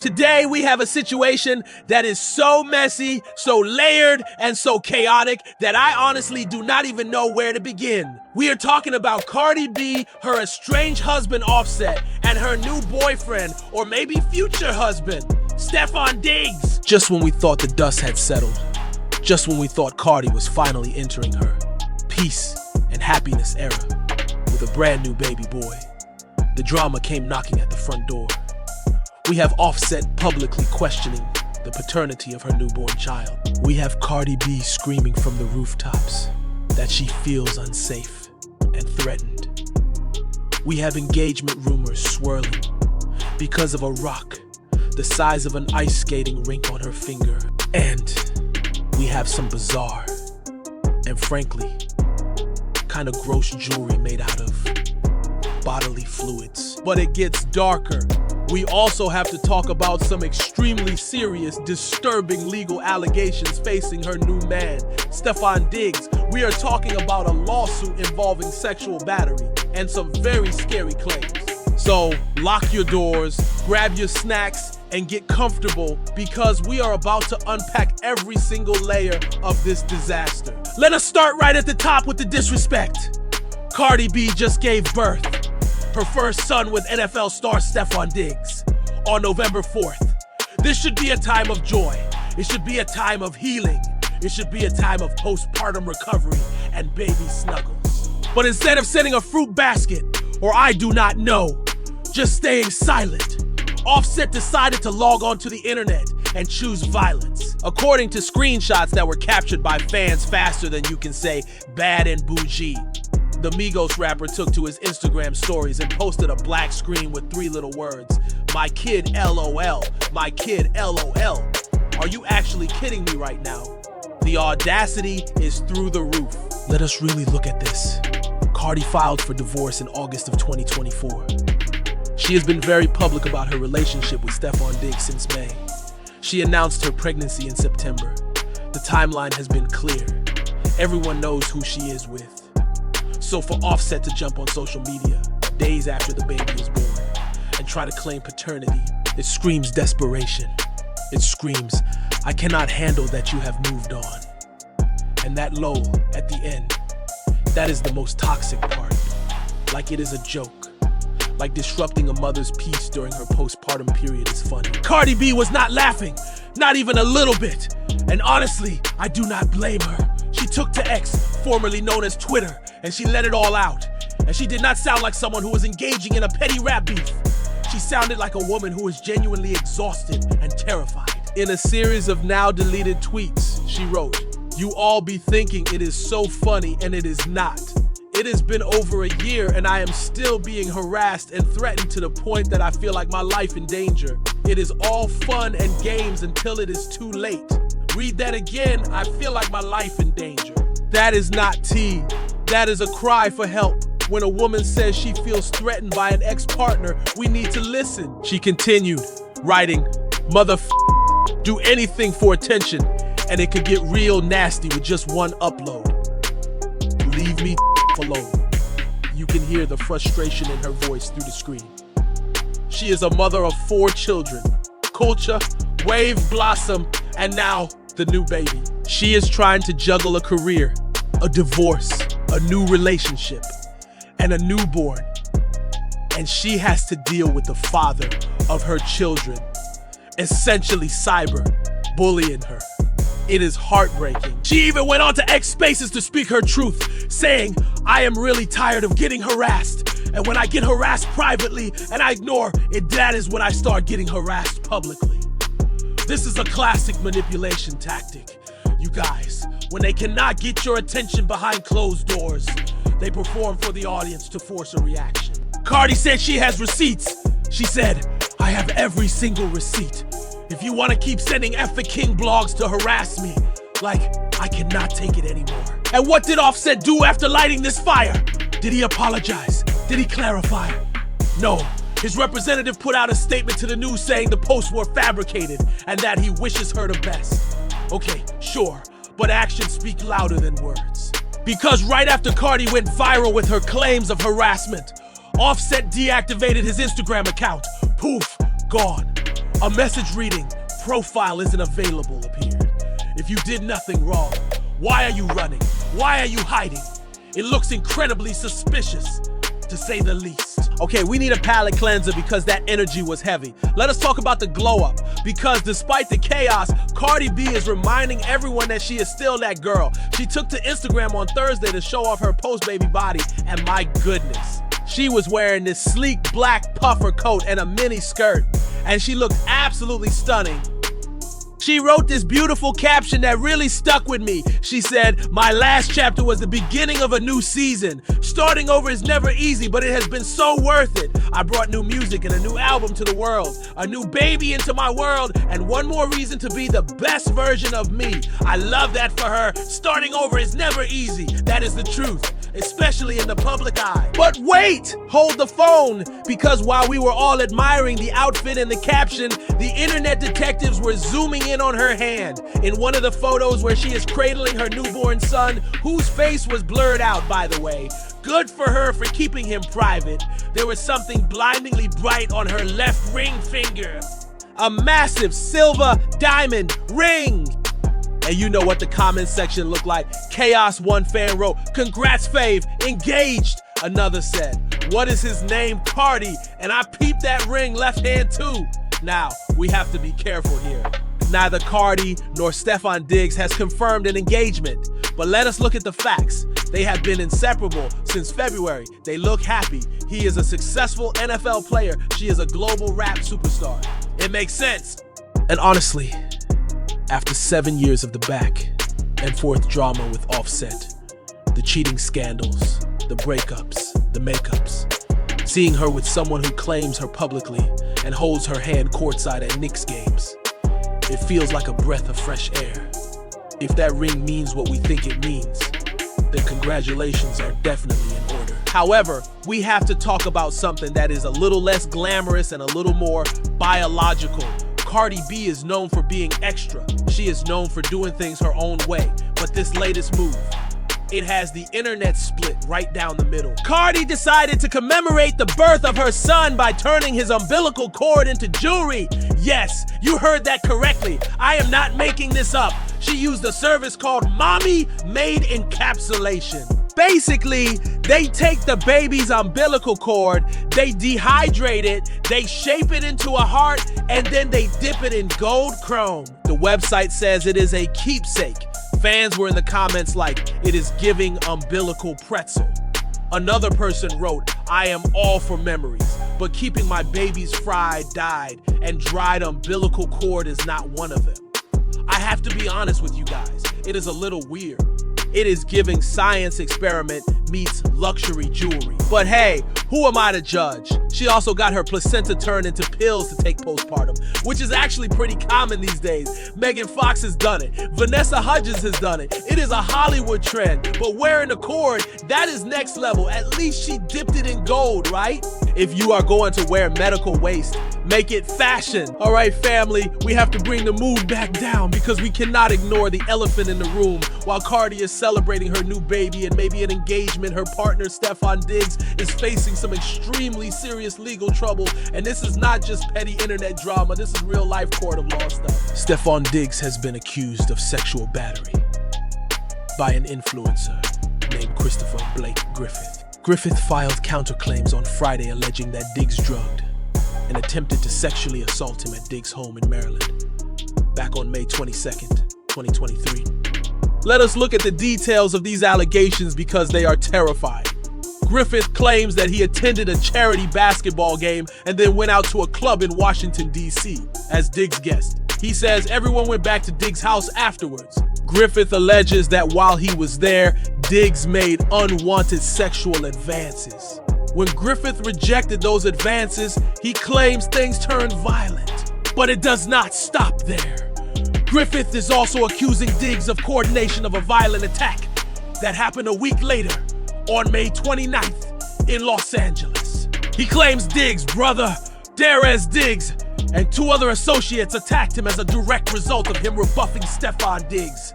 Today, we have a situation that is so messy, so layered, and so chaotic that I honestly do not even know where to begin. We are talking about Cardi B, her estranged husband Offset, and her new boyfriend, or maybe future husband, Stefon Diggs. Just when we thought the dust had settled, just when we thought Cardi was finally entering her peace and happiness era with a brand new baby boy, the drama came knocking at the front door. We have Offset publicly questioning the paternity of her newborn child. We have Cardi B screaming from the rooftops that she feels unsafe and threatened. We have engagement rumors swirling because of a rock the size of an ice skating rink on her finger. And we have some bizarre and frankly kind of gross jewelry made out of bodily fluids. But it gets darker. We also have to talk about some extremely serious, disturbing legal allegations facing her new man, Stefon Diggs. We are talking about a lawsuit involving sexual battery and some very scary claims. So lock your doors, grab your snacks, and get comfortable because we are about to unpack every single layer of this disaster. Let us start right at the top with the disrespect. Cardi B just gave birth. Her first son with NFL star Stefon Diggs on November 4th. This should be a time of joy. It should be a time of healing. It should be a time of postpartum recovery and baby snuggles. But instead of sending a fruit basket, or I do not know, just staying silent, Offset decided to log onto the internet and choose violence. According to screenshots that were captured by fans faster than you can say bad and bougie, the Migos rapper took to his Instagram stories and posted a black screen with 3 little words. My kid LOL, my kid LOL. Are you actually kidding me right now? The audacity is through the roof. Let us really look at this. Cardi filed for divorce in August of 2024. She has been very public about her relationship with Stefon Diggs since May. She announced her pregnancy in September. The timeline has been clear. Everyone knows who she is with. So for Offset to jump on social media days after the baby is born and try to claim paternity, it screams desperation. It screams, I cannot handle that you have moved on. And that lull at the end, that is the most toxic part. Like it is a joke. Like disrupting a mother's peace during her postpartum period is funny. Cardi B was not laughing, not even a little bit. And honestly, I do not blame her. She took to X, formerly known as Twitter, and she let it all out. And she did not sound like someone who was engaging in a petty rap beef. She sounded like a woman who was genuinely exhausted and terrified. In a series of now deleted tweets, she wrote, "You all be thinking it is so funny and it is not. It has been over a year and I am still being harassed and threatened to the point that I feel like my life in danger. It is all fun and games until it is too late. Read that again, I feel like my life in danger." That is not tea. That is a cry for help. When a woman says she feels threatened by an ex-partner, we need to listen. She continued, writing, do anything for attention, and it could get real nasty with just one upload. Leave me alone. You can hear the frustration in her voice through the screen. She is a mother of 4 children, Culture, Wave, Blossom, and now the new baby. She is trying to juggle a career, a divorce, a new relationship, and a newborn. And she has to deal with the father of her children, essentially cyber bullying her. It is heartbreaking. She even went on to X Spaces to speak her truth, saying, I am really tired of getting harassed. And when I get harassed privately and I ignore it, that is when I start getting harassed publicly. This is a classic manipulation tactic. You guys, when they cannot get your attention behind closed doors, they perform for the audience to force a reaction. Cardi said she has receipts. She said, I have every single receipt. If you want to keep sending F the King blogs to harass me, like, I cannot take it anymore. And what did Offset do after lighting this fire? Did he apologize? Did he clarify? No. His representative put out a statement to the news saying the posts were fabricated and that he wishes her the best. Okay, sure, but actions speak louder than words. Because right after Cardi went viral with her claims of harassment, Offset deactivated his Instagram account. Poof, gone. A message reading, "Profile isn't available," appeared. "If you did nothing wrong, why are you running? Why are you hiding? It looks incredibly suspicious, to say the least." Okay, we need a palate cleanser because that energy was heavy. Let us talk about the glow up, because despite the chaos, Cardi B is reminding everyone that she is still that girl. She took to Instagram on Thursday to show off her post-baby body, and my goodness, she was wearing this sleek black puffer coat and a mini skirt, and she looked absolutely stunning. She wrote this beautiful caption that really stuck with me. She said, "My last chapter was the beginning of a new season. Starting over is never easy, but it has been so worth it. I brought new music and a new album to the world, a new baby into my world, and one more reason to be the best version of me." I love that for her. Starting over is never easy. That is the truth, especially in the public eye. But wait, hold the phone, because while we were all admiring the outfit and the caption, the internet detectives were zooming in on her hand. In one of the photos where she is cradling her newborn son, whose face was blurred out, by the way. Good for her for keeping him private. There was something blindingly bright on her left ring finger. A massive silver diamond ring. And you know what the comment section looked like. Chaos One fan wrote, "Congrats, Fave, engaged." Another said, "What is his name? Cardi." And I peeped that ring left hand too. Now, we have to be careful here. Neither Cardi nor Stefon Diggs has confirmed an engagement. But let us look at the facts. They have been inseparable since February. They look happy. He is a successful NFL player. She is a global rap superstar. It makes sense. And honestly, after 7 years of the back and forth drama with Offset, the cheating scandals, the breakups, the makeups, seeing her with someone who claims her publicly and holds her hand courtside at Knicks games, it feels like a breath of fresh air. If that ring means what we think it means, then congratulations are definitely in order. However, we have to talk about something that is a little less glamorous and a little more biological. Cardi B is known for being extra. She is known for doing things her own way. But this latest move, it has the internet split right down the middle. Cardi decided to commemorate the birth of her son by turning his umbilical cord into jewelry. Yes, you heard that correctly. I am not making this up. She used a service called Mommy Made Encapsulation. Basically, they take the baby's umbilical cord, they dehydrate it, they shape it into a heart, and then they dip it in gold chrome. The website says it is a keepsake. Fans were in the comments like, "It is giving umbilical pretzel." Another person wrote, "I am all for memories, but keeping my babies fried, dyed, and dried umbilical cord is not one of them." I have to be honest with you guys, it is a little weird. It is giving science experiment meets luxury jewelry. But hey, who am I to judge? She also got her placenta turned into pills to take postpartum, which is actually pretty common these days. Megan Fox has done it. Vanessa Hudgens has done it. It is a Hollywood trend, but wearing a cord, that is next level. At least she dipped it in gold, right? If you are going to wear medical waste, make it fashion. All right, family, we have to bring the mood back down because we cannot ignore the elephant in the room. While Cardi is celebrating her new baby and maybe an engagement, her partner Stefon Diggs is facing some extremely serious legal trouble. And this is not just petty internet drama, this is real life court of law stuff. Stefon Diggs has been accused of sexual battery by an influencer named Christopher Blake Griffith. Griffith filed counterclaims on Friday alleging that Diggs drugged and attempted to sexually assault him at Diggs' home in Maryland back on May 22nd, 2023. Let us look at the details of these allegations because they are terrifying. Griffith claims that he attended a charity basketball game and then went out to a club in Washington, D.C. as Diggs' guest. He says everyone went back to Diggs' house afterwards. Griffith alleges that while he was there, Diggs made unwanted sexual advances. When Griffith rejected those advances, he claims things turned violent. But it does not stop there. Griffith is also accusing Diggs of coordination of a violent attack that happened a week later on May 29th in Los Angeles. He claims Diggs' brother, Darez Diggs, and 2 other associates attacked him as a direct result of him rebuffing Stefon Diggs.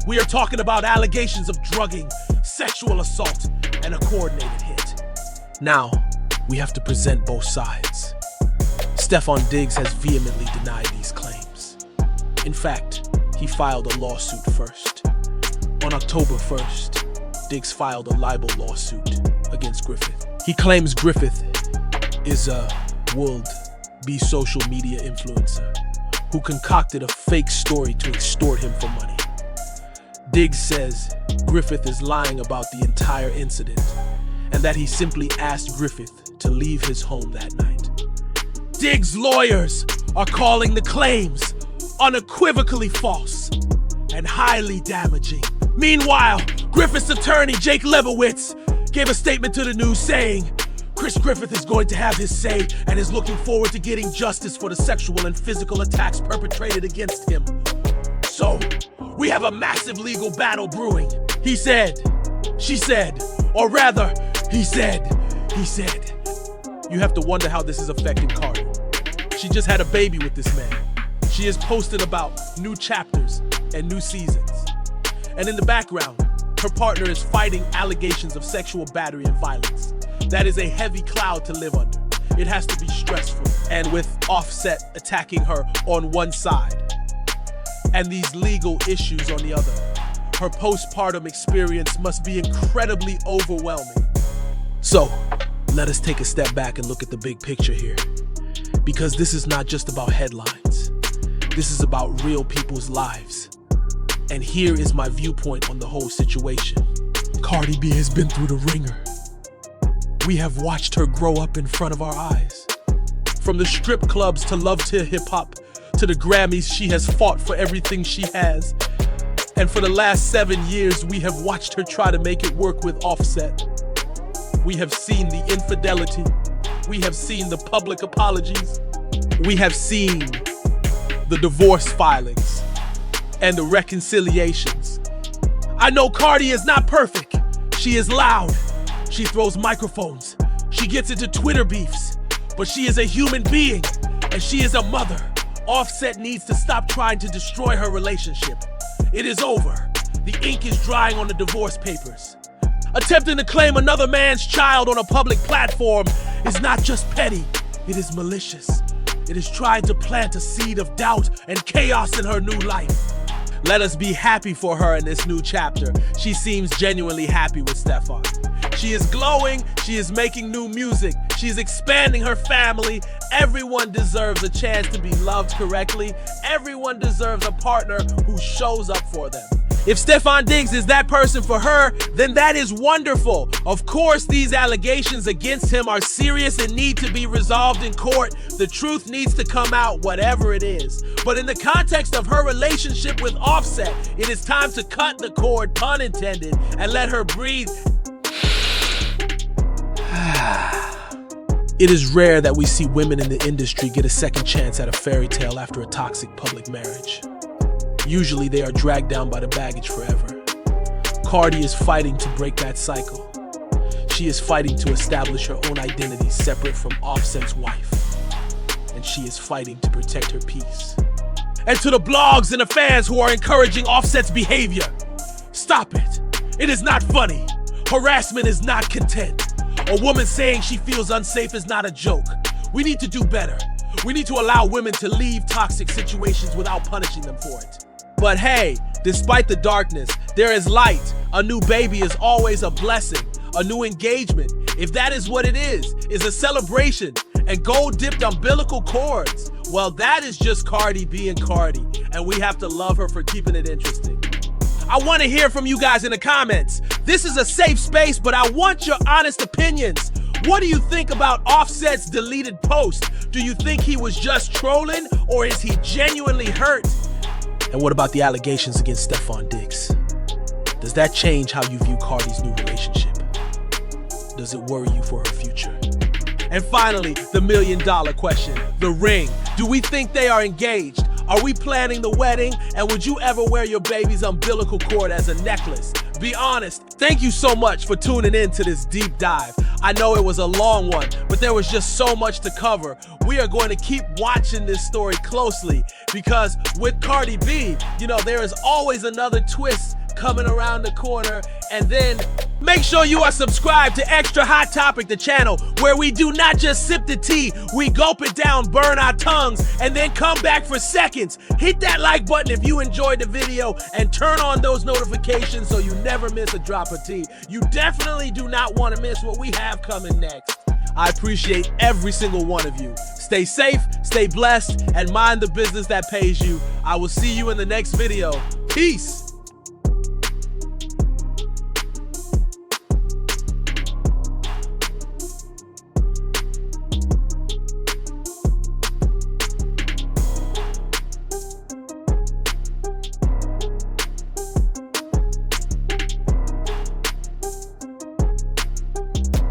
We are talking about allegations of drugging, sexual assault, and a coordinated hit. Now, we have to present both sides. Stefon Diggs has vehemently denied these claims. In fact, he filed a lawsuit first. On October 1st, Diggs filed a libel lawsuit against Griffith. He claims Griffith is a would-be social media influencer who concocted a fake story to extort him for money. Diggs says Griffith is lying about the entire incident and that he simply asked Griffith to leave his home that night. Diggs' lawyers are calling the claims unequivocally false and highly damaging. Meanwhile, Griffith's attorney, Jake Lebowitz, gave a statement to the news saying, Chris Griffith is going to have his say and is looking forward to getting justice for the sexual and physical attacks perpetrated against him. So, we have a massive legal battle brewing. He said, she said, or rather, he said. You have to wonder how this is affecting Cardi. She just had a baby with this man. She has posted about new chapters and new seasons. And in the background, her partner is fighting allegations of sexual battery and violence. That is a heavy cloud to live under. It has to be stressful. And with Offset attacking her on one side and these legal issues on the other, her postpartum experience must be incredibly overwhelming. So, let us take a step back and look at the big picture here. Because this is not just about headlines. This is about real people's lives. And here is my viewpoint on the whole situation. Cardi B has been through the ringer. We have watched her grow up in front of our eyes. From the strip clubs to Love to Hip Hop to the Grammys, she has fought for everything she has. And for the last 7 years, we have watched her try to make it work with Offset. We have seen the infidelity. We have seen the public apologies. We have seen the divorce filings and the reconciliations. I know Cardi is not perfect. She is loud. She throws microphones. She gets into Twitter beefs. But she is a human being, and she is a mother. Offset needs to stop trying to destroy her relationship. It is over. The ink is drying on the divorce papers. Attempting to claim another man's child on a public platform is not just petty, it is malicious. It is trying to plant a seed of doubt and chaos in her new life. Let us be happy for her in this new chapter. She seems genuinely happy with Stefon. She is glowing, she is making new music, she is expanding her family. Everyone deserves a chance to be loved correctly. Everyone deserves a partner who shows up for them. If Stefon Diggs is that person for her, then that is wonderful. Of course, these allegations against him are serious and need to be resolved in court. The truth needs to come out, whatever it is. But in the context of her relationship with Offset, it is time to cut the cord, pun intended, and let her breathe. It is rare that we see women in the industry get a second chance at a fairy tale after a toxic public marriage. Usually they are dragged down by the baggage forever. Cardi is fighting to break that cycle. She is fighting to establish her own identity separate from Offset's wife. And she is fighting to protect her peace. And to the blogs and the fans who are encouraging Offset's behavior, stop it. It is not funny. Harassment is not content. A woman saying she feels unsafe is not a joke. We need to do better. We need to allow women to leave toxic situations without punishing them for it. But hey, despite the darkness, there is light. A new baby is always a blessing. A new engagement, if that is what it is a celebration. And gold-dipped umbilical cords, well, that is just Cardi B and Cardi. And we have to love her for keeping it interesting. I want to hear from you guys in the comments. This is a safe space, but I want your honest opinions. What do you think about Offset's deleted post? Do you think he was just trolling, or is he genuinely hurt? And what about the allegations against Stefon Diggs? Does that change how you view Cardi's new relationship? Does it worry you for her future? And finally, the $1 million question, the ring. Do we think they are engaged? Are we planning the wedding? And would you ever wear your baby's umbilical cord as a necklace? Be honest. Thank you so much for tuning in to this deep dive. I know it was a long one, but there was just so much to cover. We are going to keep watching this story closely because with Cardi B, there is always another twist coming around the corner, and then Make sure you are subscribed to Extra Hot Topic, the channel where we do not just sip the tea, we gulp it down, burn our tongues, and then come back for seconds. Hit that like button if you enjoyed the video and turn on those notifications so you never miss a drop of tea. You definitely do not want to miss what we have coming next. I appreciate every single one of you. Stay safe, stay blessed, and mind the business that pays you. I will see you in the next video. Peace.